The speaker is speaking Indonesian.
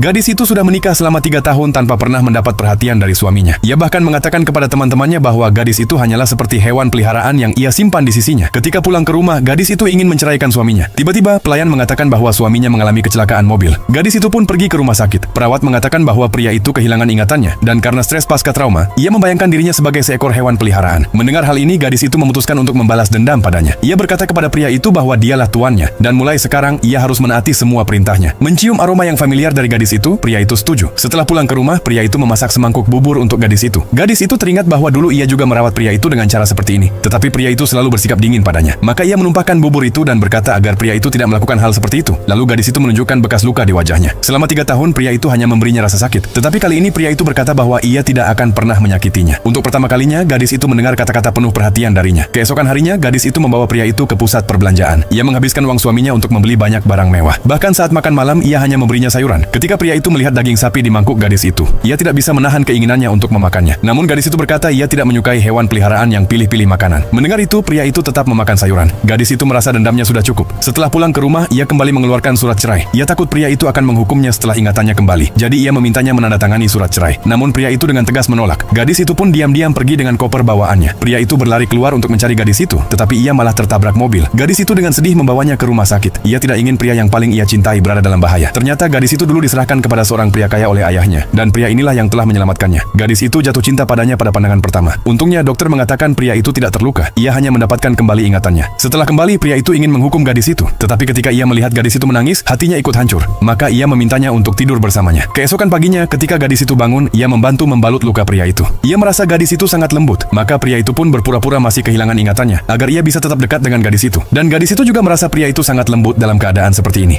Gadis itu sudah menikah selama 3 tahun tanpa pernah mendapat perhatian dari suaminya. Ia bahkan mengatakan kepada teman-temannya bahwa gadis itu hanyalah seperti hewan peliharaan yang ia simpan di sisinya. Ketika pulang ke rumah, gadis itu ingin menceraikan suaminya. Tiba-tiba, pelayan mengatakan bahwa suaminya mengalami kecelakaan mobil. Gadis itu pun pergi ke rumah sakit. Perawat mengatakan bahwa pria itu kehilangan ingatannya, dan karena stres pasca trauma, ia membayangkan dirinya sebagai seekor hewan peliharaan. Mendengar hal ini, gadis itu memutuskan untuk membalas dendam padanya. Ia berkata kepada pria itu bahwa dialah tuannya, dan mulai sekarang ia harus menaati semua perintahnya. Mencium aroma yang familiar dari gadis itu, pria itu setuju. Setelah pulang ke rumah, pria itu memasak semangkuk bubur untuk gadis itu. Gadis itu teringat bahwa dulu ia juga merawat pria itu dengan cara seperti ini. Tetapi pria itu selalu bersikap dingin padanya. Maka ia menumpahkan bubur itu dan berkata agar pria itu tidak melakukan hal seperti itu. Lalu gadis itu menunjukkan bekas luka di wajahnya. Selama 3 tahun, pria itu hanya memberinya rasa sakit. Tetapi kali ini pria itu berkata bahwa ia tidak akan pernah menyakitinya. Untuk pertama kalinya, gadis itu mendengar kata-kata penuh perhatian darinya. Keesokan harinya, gadis itu membawa pria itu ke pusat perbelanjaan. Ia menghabiskan uang suaminya untuk membeli banyak barang mewah. Bahkan saat makan malam, ia hanya memberinya sayuran. Ketika pria itu melihat daging sapi di mangkuk gadis itu, ia tidak bisa menahan keinginannya untuk memakannya. Namun gadis itu berkata ia tidak menyukai hewan peliharaan yang pilih-pilih makanan. Mendengar itu, pria itu tetap memakan sayuran. Gadis itu merasa dendamnya sudah cukup. Setelah pulang ke rumah, ia kembali mengeluarkan surat cerai. Ia takut pria itu akan menghukumnya setelah ingatannya kembali. Jadi ia memintanya menandatangani surat cerai. Namun pria itu dengan tegas menolak. Gadis itu pun diam-diam pergi dengan koper bawaannya. Pria itu berlari keluar untuk mencari gadis itu, tetapi ia malah tertabrak mobil. Gadis itu dengan sedih membawanya ke rumah sakit. Ia tidak ingin pria yang paling ia cintai berada dalam bahaya. Ternyata gadis itu dulu diserahkan kepada seorang pria kaya oleh ayahnya, dan pria inilah yang telah menyelamatkannya. Gadis itu jatuh cinta padanya pada pandangan pertama. Untungnya dokter mengatakan pria itu tidak terluka. Ia hanya mendapatkan kembali ingatannya. Setelah kembali, pria itu ingin menghukum gadis itu. Tetapi ketika ia melihat gadis itu menangis, hatinya ikut hancur. Maka ia memintanya untuk tidur bersamanya. Keesokan paginya, ketika gadis itu bangun, ia membantu membalut luka pria itu. Ia merasa gadis itu sangat lembut. Maka pria itu pun berpura-pura masih kehilangan ingatannya, agar ia bisa tetap dekat dengan gadis itu. Dan gadis itu juga merasa pria itu sangat lembut dalam keadaan seperti ini.